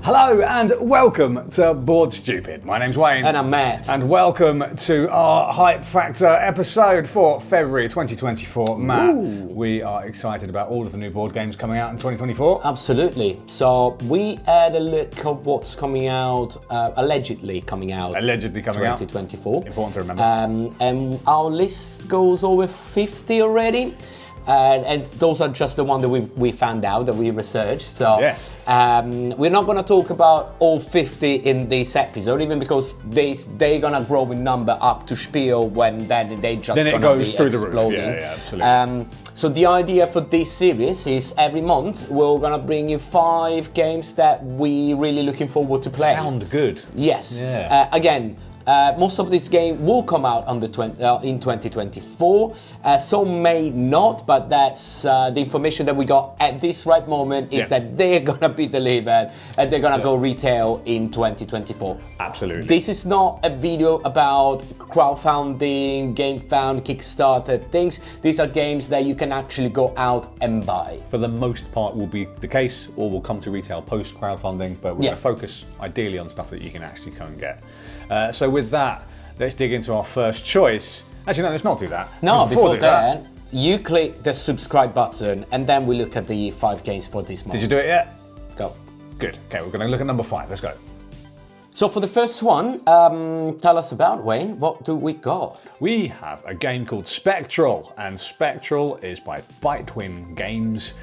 Hello and welcome to Board Stupid. My name's Wayne. And I'm Matt. And welcome to our Hype Factor episode for February 2024. Matt, we are excited about all of the new board games coming out in 2024. Absolutely. So we had a look at what's coming out, allegedly coming out 2024. Important to remember. And our list goes over 50 already. And those are just the one that we found out, that we researched. So yes. We're not going to talk about all 50 in this episode, even because they're going to grow in number up to Spiel when then they just then it goes through the roof. Yeah, absolutely. So the idea for this series is every month we're going to bring you 5 games that we're really looking forward to play. Sound good. Yes. Yeah. Again, most of this game will come out on in 2024. Some may not, but that's the information that we got at this right moment is that they're gonna be delivered and they're gonna go retail in 2024. Absolutely. This is not a video about crowdfunding, GameFound, Kickstarter things. These are games that you can actually go out and buy. For the most part will be the case, or will come to retail post crowdfunding, but we're going to focus ideally on stuff that you can actually come and get. So with that, let's dig into our first choice. Actually, no, let's not do that. No, before that, you click the subscribe button and then we look at the 5 games for this month. Did you do it yet? Go. Good. Okay, we're going to look at number 5. Let's go. So for the first one, tell us about, Wayne. What do we got? We have a game called Spectral, and Spectral is by Bitewin Games,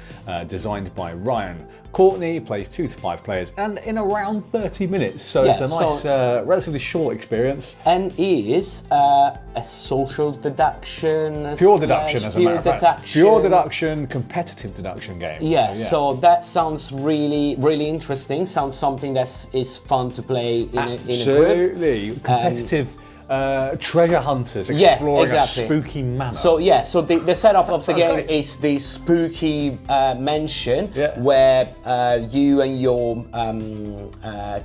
designed by Ryan Courtney, plays 2 to 5 players, and in around 30 minutes. So it's a nice, relatively short experience. And is a social deduction. Pure deduction, as a matter of fact. Pure deduction, competitive deduction game. Yeah, so that sounds really, really interesting. Sounds something that is fun to play in a group. Absolutely. Competitive treasure hunters exploring a spooky manor. So so the setup of the game is the spooky mansion where you and your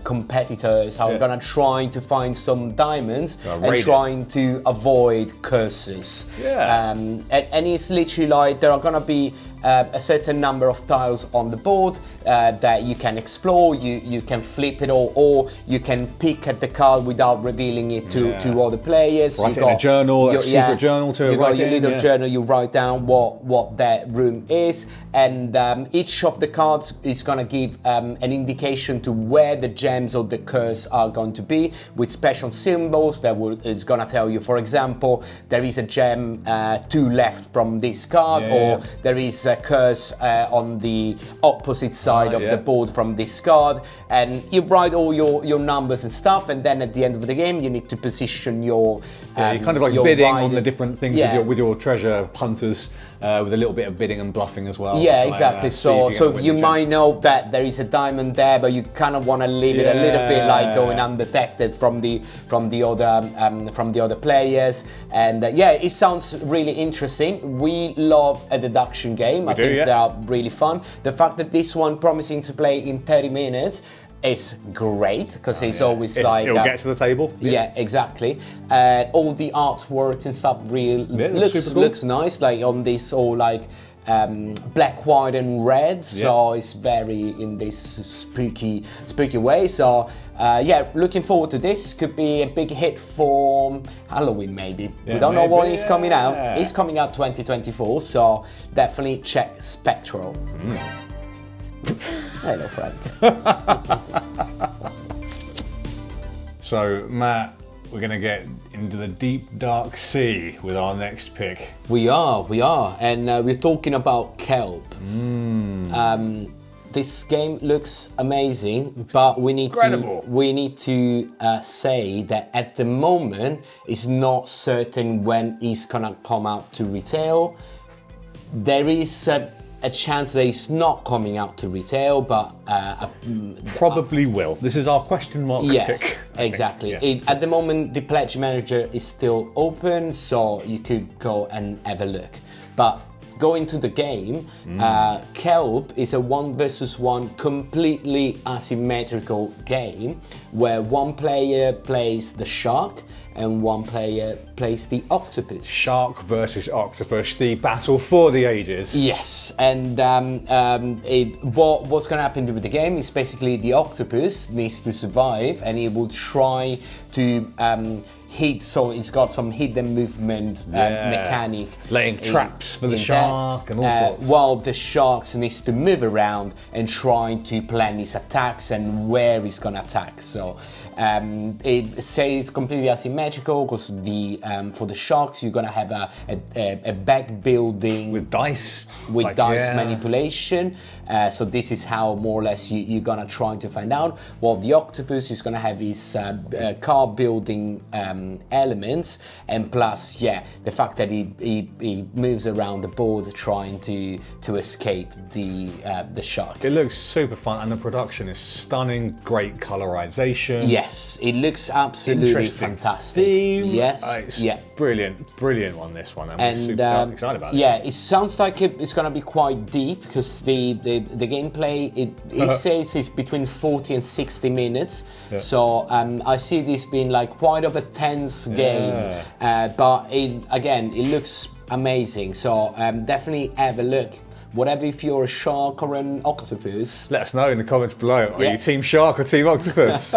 competitors are gonna try to find some diamonds and trying to avoid curses. And it's literally like there are gonna be a certain number of tiles on the board that you can explore. You can flip it all, or you can pick at the card without revealing it to other players. Write it in a journal, a secret journal to you write got your it in. little journal. You write down what that room is, and each of the cards is gonna give an indication to where the gems or the curse are going to be, with special symbols that is gonna tell you. For example, there is a gem 2 left from this card, or there is a curse on the opposite side of the board from this card, and you write all your numbers and stuff, and then at the end of the game you need to position your you're kind of like bidding on the different things with your treasure hunters, with a little bit of bidding and bluffing as well. Yeah, exactly. So you might know that there is a diamond there, but you kind of want to leave it a little bit like going undetected from the other players. And it sounds really interesting. We love a deduction game. I think they are really fun. The fact that this one promising to play in 30 minutes is great, because it's always like it'll get to the table. Yeah, exactly. All the artwork and stuff really looks nice, like on this all like black, white, and red. So it's very in this spooky way. So looking forward to this. Could be a big hit for Halloween, maybe. We don't know when it's coming out. It's coming out 2024. So definitely check Spectral. Hello, Frank. So, Matt, we're going to get into the deep, dark sea with our next pick. We are. And we're talking about Kelp. This game looks amazing, but we need to say that at the moment it's not certain when it's going to come out to retail. There is a chance that it's not coming out to retail, but probably will. This is our question mark pick. Exactly. At the moment, the pledge manager is still open, so you could go and have a look. But go into the game, Kelp is a 1 versus 1 completely asymmetrical game where one player plays the shark and one player plays the octopus. Shark versus octopus, the battle for the ages. Yes, and what's going to happen with the game is basically the octopus needs to survive, and it will try to hit. So it's got some hidden movement mechanic, laying traps for the shark and all sorts. While the shark needs to move around and try to plan his attacks and where he's going to attack. So it's completely asymmetrical because for the sharks you're going to have a back building with dice manipulation. So this is how more or less you're going to try to find out. While the octopus is going to have his car building elements, and plus the fact that he moves around the board trying to escape the shark. It looks super fun, and the production is stunning. Great colorization. Yes, it looks absolutely fantastic. Theme. Yes, brilliant one. This one, I'm super excited about it. Yeah, it sounds like it's going to be quite deep because the gameplay it says it's between 40 and 60 minutes. Yeah. So I see this being like quite of a tense game, but it looks amazing. So definitely have a look. Whatever, if you're a shark or an octopus. Let us know in the comments below. Are you team shark or team octopus?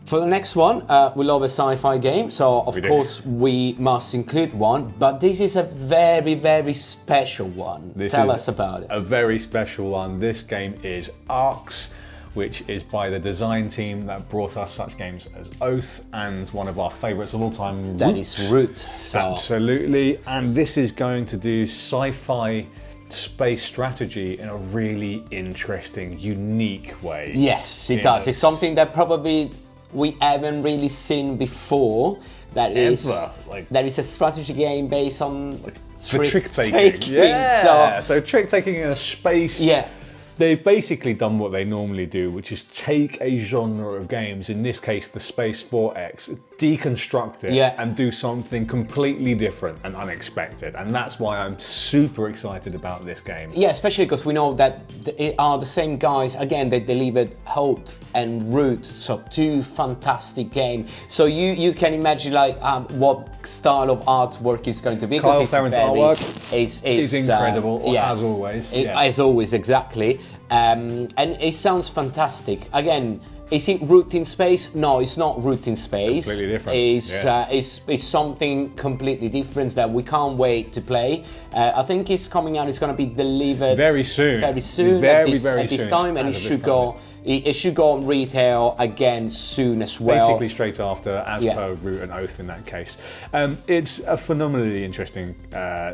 For the next one, we love a sci-fi game, so of course we must include one, but this is a very, very special one. Tell us about it. A very special one. This game is Arcs, which is by the design team that brought us such games as Oath and one of our favourites of all time, That is Root. So. Absolutely, and this is going to do sci-fi space strategy in a really interesting, unique way. Yes, it does. It's something that probably we haven't really seen before. That is a strategy game based on trick taking. Yeah. So trick taking in a space. Yeah. They've basically done what they normally do, which is take a genre of games, in this case the Space 4X, deconstruct it and do something completely different and unexpected. And that's why I'm super excited about this game. Yeah, especially because we know that it are the same guys, again, they delivered Oath and Root, so two fantastic games. So you can imagine like what style of artwork is going to be. Kyle Theron's artwork is incredible, as always. As always, exactly. And it sounds fantastic. Again, is it Root in space? No, it's not Root in space. Completely different. It's something completely different that we can't wait to play. I think it's coming out. It's going to be delivered very soon. Very soon. At this time, and it should go on retail again soon as well. Basically straight after, as per Root and Oath in that case. It's a phenomenally interesting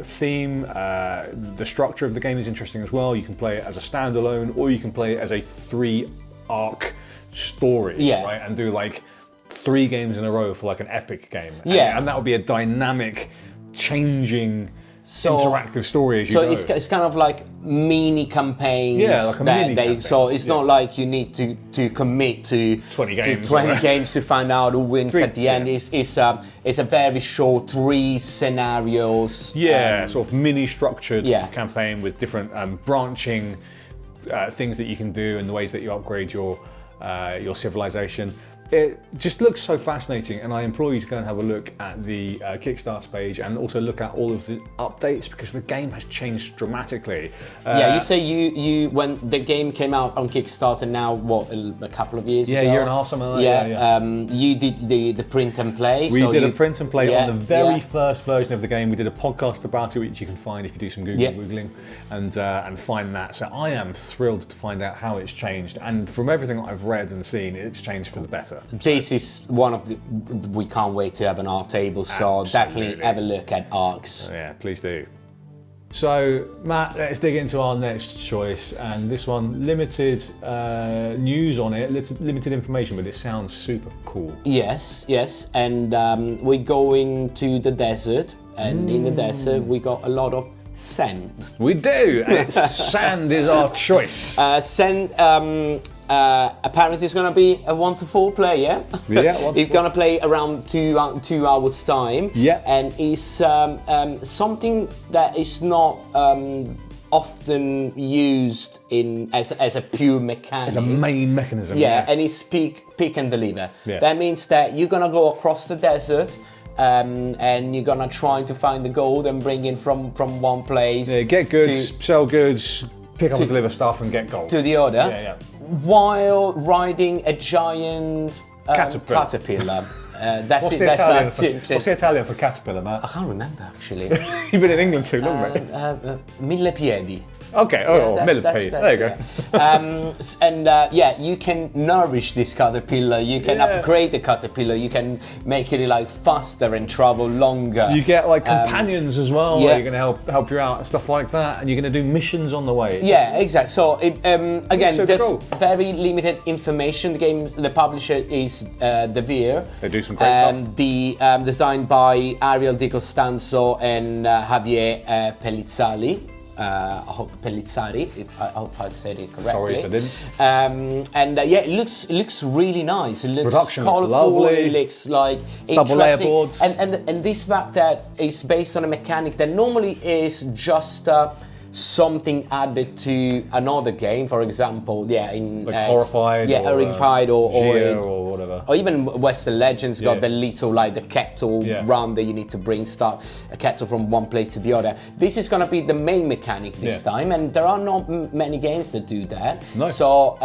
theme. The structure of the game is interesting as well. You can play it as a standalone, or you can play it as a 3-arc story, right? And do like 3 games in a row for like an epic game. And that would be a dynamic, changing, interactive story as you go. So it's kind of like mini campaigns. Yeah, like a mini campaign. So it's not like you need to commit to 20 games, to 20 games to find out who wins at the end. It's a very short 3 scenarios. Sort of mini structured campaign with different branching things that you can do and the ways that you upgrade your civilization. It just looks so fascinating, and I implore you to go and have a look at the Kickstarter page and also look at all of the updates, because the game has changed dramatically. You say you when the game came out on Kickstarter now, what, a couple of years ago? A year and a half, something like that. You did the print and play. We did a print and play on the very first version of the game. We did a podcast about it, which you can find if you do some Googling and find that. So I am thrilled to find out how it's changed, and from everything I've read and seen, it's changed for the better. This is one of the, we can't wait to have on our table, so definitely have a look at Arcs. Yeah, please do. So Matt, let's dig into our next choice, and this one, limited news on it, limited information, but it sounds super cool. Yes, and we're going to the desert, and in the desert we got a lot of sand. We do, and sand is our choice. Sand apparently it's going to be a 1 to 4 player. Yeah, 1 to It's going to play around 2 hours time. Yeah. And it's something that is not often used as a pure mechanic. It's a main mechanism. Yeah, and it's pick and deliver. Yeah. That means that you're gonna go across the desert and you're gonna try to find the gold and bring it from one place. Yeah, get goods, sell goods, pick up and deliver stuff and get gold. To the other, Yeah. while riding a giant caterpillar. What's the Italian for caterpillar, Matt? I can't remember actually. You've been in England too long, mate. Mille piedi. Okay, millipede. There you go. You can nourish this caterpillar. You can upgrade the caterpillar. You can make it like faster and travel longer. You get like companions as well. yeah. Where you're going to help you out and stuff like that, and you're going to do missions on the way. Yeah, exactly. So again, so there's cool. very limited information. The publisher is De Veer. They do some great stuff. Designed by Ariel Di Costanzo and Javier Pellizzari. I hope Pellizzari. I hope I said it correctly. Sorry if I didn't. It looks really nice. It looks Production colourful. looks lovely. It looks like Double layer interesting. boards. And this fact that it's based on a mechanic that normally is just something added to another game, for example, like Horrified, Horrified, or whatever, or even Western Legends got the little like the kettle run that you need to bring a kettle from one place to the other. This is going to be the main mechanic this time, and there are not many games that do that. No. So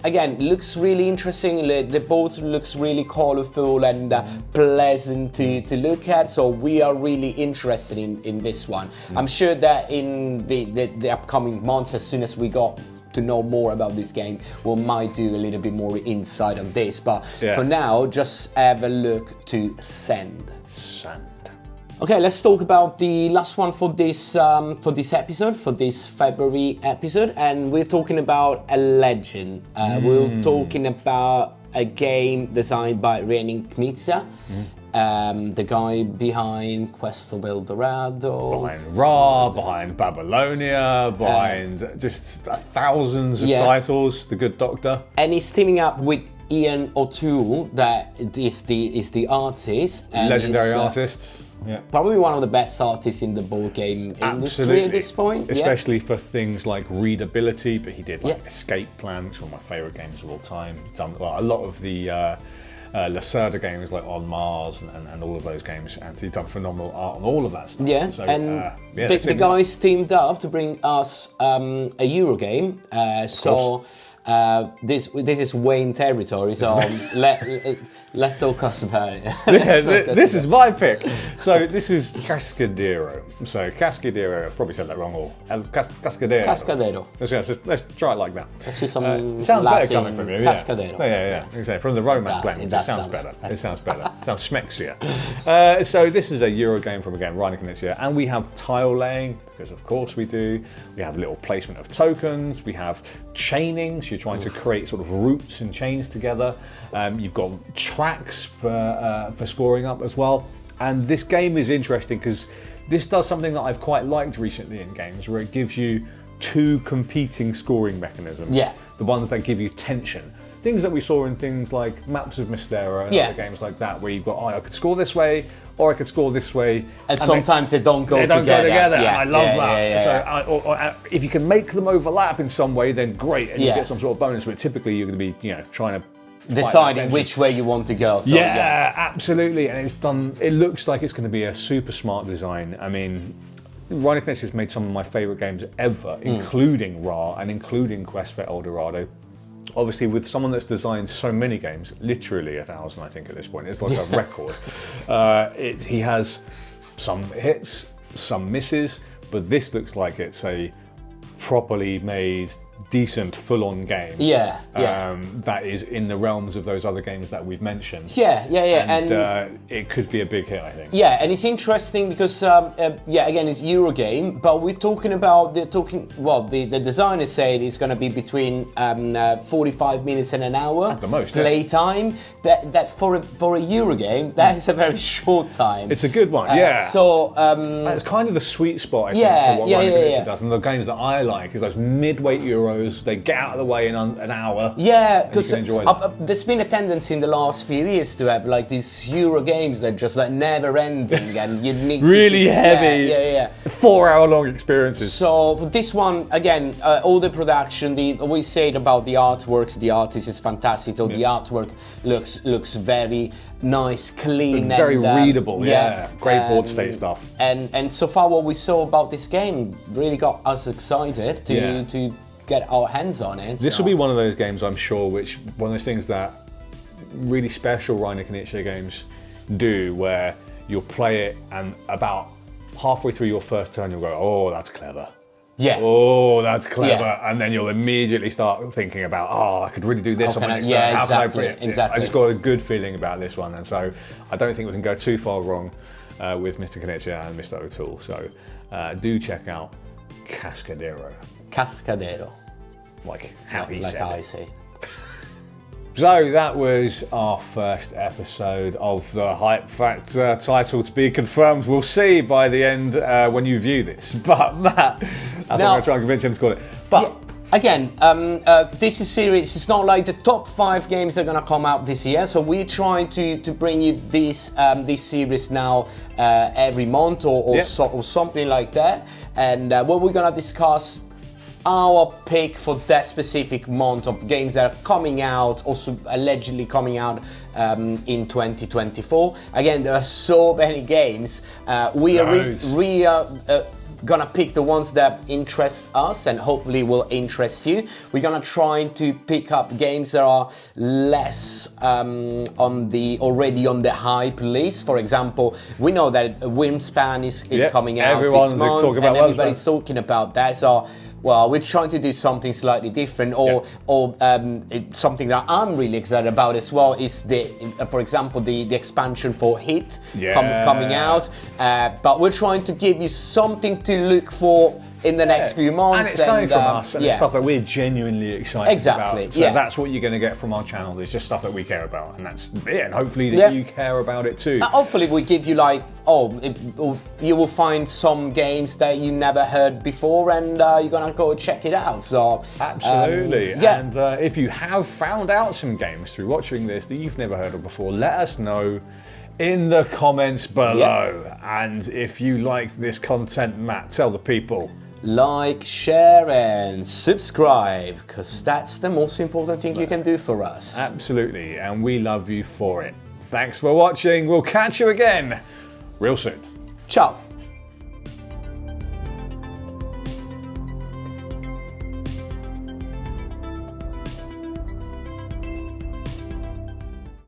again, looks really interesting. The board looks really colourful and pleasant to look at. So we are really interested in this one. I'm sure that in the upcoming months, as soon as we got to know more about this game, we might do a little bit more insight on this. But for now, just have a look to Sand. Okay, let's talk about the last one for this episode, for this February episode, and we're talking about a legend. We're talking about a game designed by Renin Knizia. The guy behind Quest of El Dorado, behind Ra, behind Babylonia, behind just thousands of titles. The Good Doctor, and he's teaming up with Ian O'Toole, that is the artist, and legendary artist. Yeah. Probably one of the best artists in the board game industry at this point. Especially for things like readability, but he did like Escape Plan, which is one of my favourite games of all time. He's done a lot of the Lacerda games like On Mars and all of those games, and he's done phenomenal art on all of that stuff. Yeah, so, and the guys teamed up to bring us a Euro game. This is Wayne territory, so let's talk about it. This is my pick. So this is Cascadero. So Cascadero, I probably said that wrong, or Cascadero. Cascadero. Let's try it like that. Let's do some sounds Latin better coming from you. Cascadero. Yeah. Exactly. From the Romance language, it sounds better. It sounds better. It sounds smexier. So this is a Euro game from, again, Renin Knizia, and we have tile laying, because of course we do. We have little placement of tokens. We have chaining, so you're trying to create sort of routes and chains together. You've got tracks for scoring up as well. And this game is interesting because this does something that I've quite liked recently in games, where it gives you two competing scoring mechanisms. Yeah. The ones that give you tension. Things that we saw in things like Maps of Mystera and other games like that, where you've got, I could score this way, or I could score this way. And sometimes they don't go together. Yeah, I love that. So if you can make them overlap in some way, then great, and you get some sort of bonus. But typically, you're going to be, trying to deciding which way you want to go. So, absolutely. And it's done. It looks like it's going to be a super smart design. I mean, Renin Knizia has made some of my favourite games ever, including Ra and including Quest for El Dorado. Obviously, with someone that's designed so many games, literally 1,000, I think, at this point, it's like a record. He has some hits, some misses, but this looks like it's a properly made, decent, full-on game. That is in the realms of those other games that we've mentioned. And it could be a big hit, I think. Yeah, and it's interesting because again, it's Euro game, but we're talking about the designer said it's going to be between 45 minutes and an hour at the most play time. That for a Euro game, that is a very short time. It's a good one. It's kind of the sweet spot, I think, for what Renin Knizia does. And the games that I like is those mid-weight Euro euros. They get out of the way in an hour. Yeah, because enjoy them. there's been a tendency in the last few years to have like these Euro games that just like never ending, and you need Really to keep, heavy. Yeah. 4-hour-long experiences. So this one again, all the production, we said about the artworks, the artist is fantastic. So the artwork looks very nice, clean, very and, readable. Great board state stuff. And so far, what we saw about this game really got us excited to get our hands on it. This will be one of those games, I'm sure, which one of those things that really special Reiner Knizia games do, where you'll play it and about halfway through your first turn you'll go, oh, that's clever. Yeah. Oh, that's clever. Yeah. And then you'll immediately start thinking about, oh, I could really do this on my next turn. Yeah, How exactly, can I play it? exactly. I just got a good feeling about this one. And so I don't think we can go too far wrong with Mr. Knizia and Mr. O'Toole. So do check out Cascadero. Cascadero. Like how he like said how it. I say. So that was our first episode of the Hype Factor, title to be confirmed. We'll see by the end when you view this. But Matt, that's what I'm going to try and convince him to call it. But again, this is serious. It's not like the top 5 games that are going to come out this year. So we're trying to bring you this series now every month or something like that. And what we're going to discuss our pick for that specific month of games that are coming out, also allegedly coming out in 2024. Again, there are so many games. We are gonna pick the ones that interest us and hopefully will interest you. We're gonna try to pick up games that are less already on the hype list. For example, we know that Wingspan is coming out this month, and everybody's talking about that. So, well, we're trying to do something slightly different, or something that I'm really excited about as well is for example, the expansion for Hit coming out. But we're trying to give you something to look for in the next few months. And it's coming from us, and it's stuff that we're genuinely excited about. So that's what you're going to get from our channel. It's just stuff that we care about, and that's it. And hopefully that you care about it too. Hopefully we give you you will find some games that you never heard before, and you're going to go check it out. So absolutely. And if you have found out some games through watching this that you've never heard of before, let us know in the comments below. And if you like this content, Matt, tell the people. Like, share and subscribe, because that's the most important thing you can do for us. Absolutely, and we love you for it. Thanks for watching. We'll catch you again real soon. Ciao.